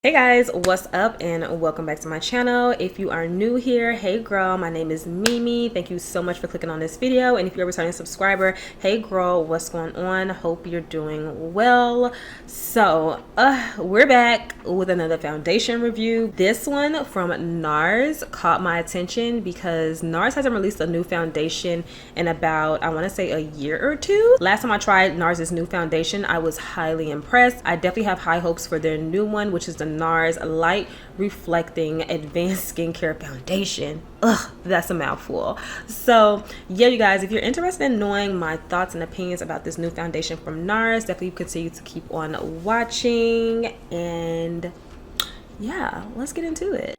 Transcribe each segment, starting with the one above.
Hey guys, what's up and welcome back to my channel. If you are new here, hey girl, my name is Mimi. Thank you so much for clicking on this video. And if you're a returning subscriber, hey girl, what's going on? Hope you're doing well. So we're back with another foundation review. This one from Nars caught my attention because Nars hasn't released a new foundation in about, I want to say, a year or two. Last time I tried Nars' new foundation, I was highly impressed. I definitely have high hopes for their new one, which is the Nars Light Reflecting Advanced Skincare Foundation. Ugh, that's a mouthful. So yeah, you guys, if you're interested in knowing my thoughts and opinions about this new foundation from Nars, definitely continue to keep on watching. And yeah, let's get into it.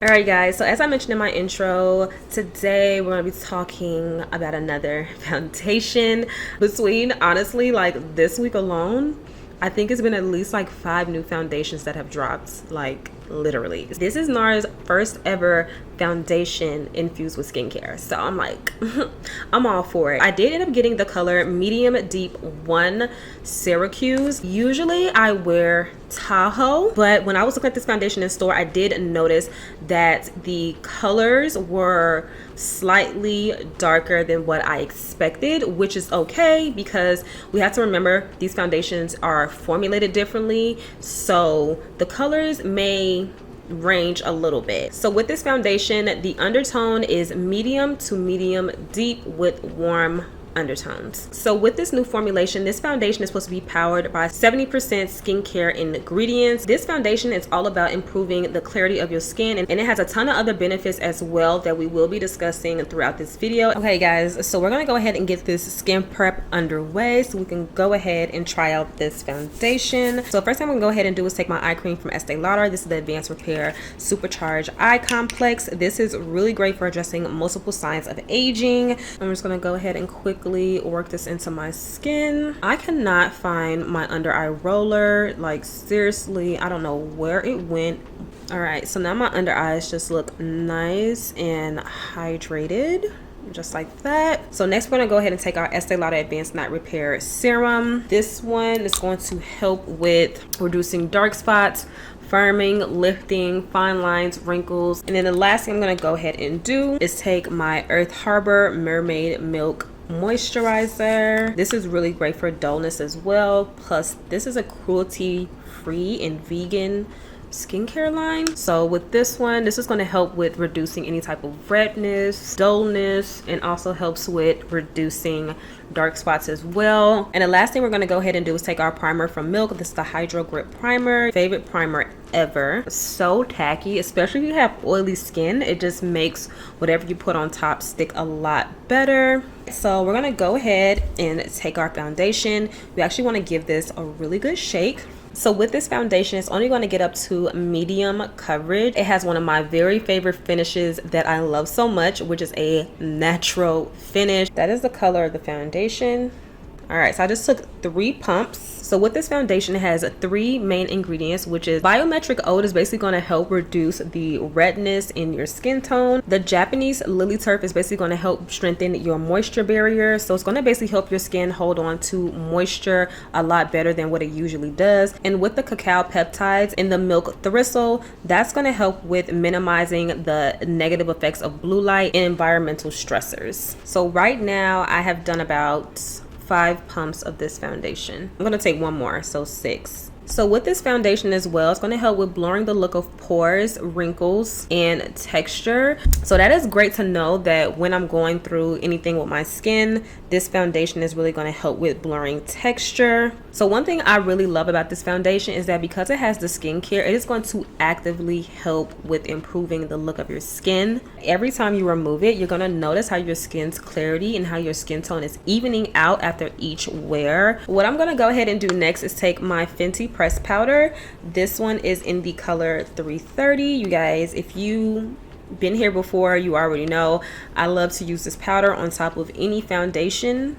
Alright guys, so as I mentioned in my intro, today we're going to be talking about another foundation. Between, honestly, like this week alone, I think it's been at least like 5 new foundations that have dropped, like literally. This is NARS' first ever foundation infused with skincare, so I'm like I'm all for it. I did end up getting the color medium deep 1 Syracuse. Usually I wear Tahoe, but when I was looking at this foundation in store, I did notice that the colors were slightly darker than what I expected, which is okay because we have to remember these foundations are formulated differently, so the colors may range a little bit. So with this foundation, the undertone is medium to medium deep with warm undertones. So with this new formulation, this foundation is supposed to be powered by 70% skincare ingredients. This foundation is all about improving the clarity of your skin, and it has a ton of other benefits as well that we will be discussing throughout this video. Okay guys, so we're gonna go ahead and get this skin prep underway so we can go ahead and try out this foundation. So first thing I'm gonna go ahead and do is take my eye cream from Estee Lauder. This is the Advanced Repair Supercharged Eye Complex. This is really great for addressing multiple signs of aging. I'm just gonna go ahead and quickly work this into my skin. I cannot find my under eye roller, like seriously, I don't know where it went. All right, so now my under eyes just look nice and hydrated, just like that. So next we're gonna go ahead and take our Estee Lauder Advanced Night Repair Serum. This one is going to help with reducing dark spots, firming, lifting, fine lines, wrinkles. And then the last thing I'm gonna go ahead and do is take my Earth Harbor Mermaid Milk moisturizer. This is really great for dullness as well. Plus this is a cruelty-free and vegan skincare line. So with this one, this is going to help with reducing any type of redness, dullness, and also helps with reducing dark spots as well. And the last thing we're going to go ahead and do is take our primer from Milk. This is the Hydro Grip Primer. Favorite primer ever. So tacky, especially if you have oily skin. It just makes whatever you put on top stick a lot better. So we're going to go ahead and take our foundation. We actually want to give this a really good shake. So with this foundation, it's only going to get up to medium coverage. It has one of my very favorite finishes that I love so much, which is a natural finish. That is the color of the foundation. All right, so I just took 3 pumps. So with this foundation, it has 3 main ingredients, which is Biomimetic Oat is basically going to help reduce the redness in your skin tone. The Japanese Lilyturf is basically going to help strengthen your moisture barrier. So it's going to basically help your skin hold on to moisture a lot better than what it usually does. And with the Cacao Peptides in the Milk Thistle, that's going to help with minimizing the negative effects of blue light and environmental stressors. So right now I have done about 5 pumps of this foundation. I'm gonna take 1 more, so 6. So with this foundation as well, it's going to help with blurring the look of pores, wrinkles, and texture. So that is great to know that when I'm going through anything with my skin, this foundation is really going to help with blurring texture. So one thing I really love about this foundation is that because it has the skincare, it is going to actively help with improving the look of your skin. Every time you remove it, you're going to notice how your skin's clarity and how your skin tone is evening out after each wear. What I'm going to go ahead and do next is take my Fenty pressed powder. This one is in the color 330. You guys, if you been here before, you already know I love to use this powder on top of any foundation.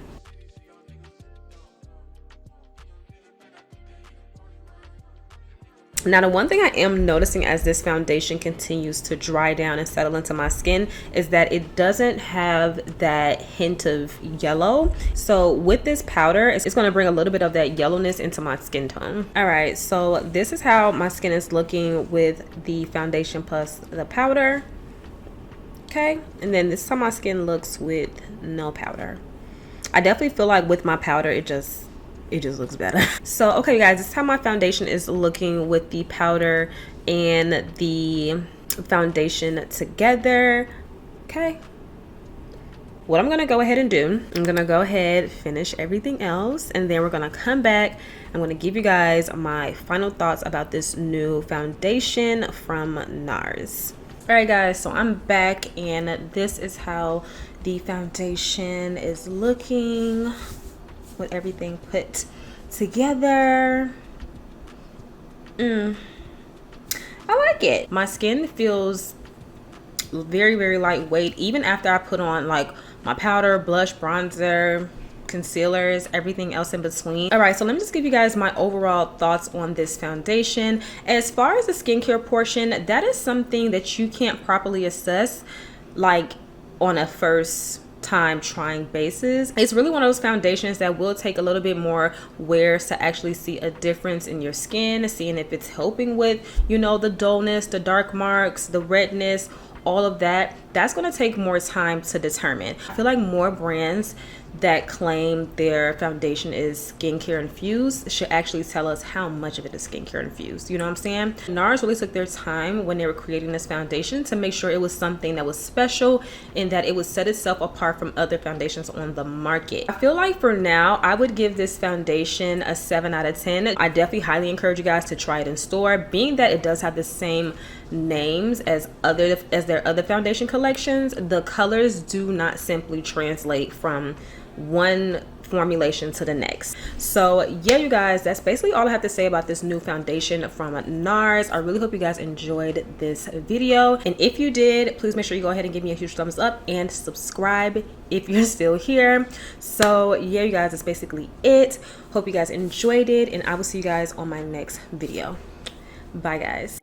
Now, the one thing I am noticing as this foundation continues to dry down and settle into my skin is that it doesn't have that hint of yellow. So with this powder, it's going to bring a little bit of that yellowness into my skin tone. All right, so this is how my skin is looking with the foundation plus the powder. Okay, and then this is how my skin looks with no powder. I definitely feel like with my powder, it just looks better. So okay guys, this is how my foundation is looking with the powder and the foundation together. Okay, what I'm gonna go ahead and do, I'm gonna go ahead, finish everything else, and then we're gonna come back. I'm gonna give you guys my final thoughts about this new foundation from Nars. All right guys, so I'm back, and this is how the foundation is looking with everything put together. I like it. My skin feels very, very lightweight, even after I put on like my powder, blush, bronzer, concealers, everything else in between. All right, so let me just give you guys my overall thoughts on this foundation. As far as the skincare portion, that is something that you can't properly assess like on a first time trying basis. It's really one of those foundations that will take a little bit more wears to actually see a difference in your skin, seeing if it's helping with, you know, the dullness, the dark marks, the redness, all of that. That's going to take more time to determine. I feel like more brands that claim their foundation is skincare infused should actually tell us how much of it is skincare infused. You know what I'm saying? Nars really took their time when they were creating this foundation to make sure it was something that was special and that it would set itself apart from other foundations on the market. I feel like for now, I would give this foundation a 7 out of 10. I definitely highly encourage you guys to try it in store, being that it does have the same names as their other foundation collections. The colors do not simply translate from one formulation to the next. So yeah, you guys, that's basically all I have to say about this new foundation from Nars. I really hope you guys enjoyed this video, and if you did, please make sure you go ahead and give me a huge thumbs up and subscribe if you're still here. So yeah, you guys, that's basically it. Hope you guys enjoyed it, and I will see you guys on my next video. Bye guys.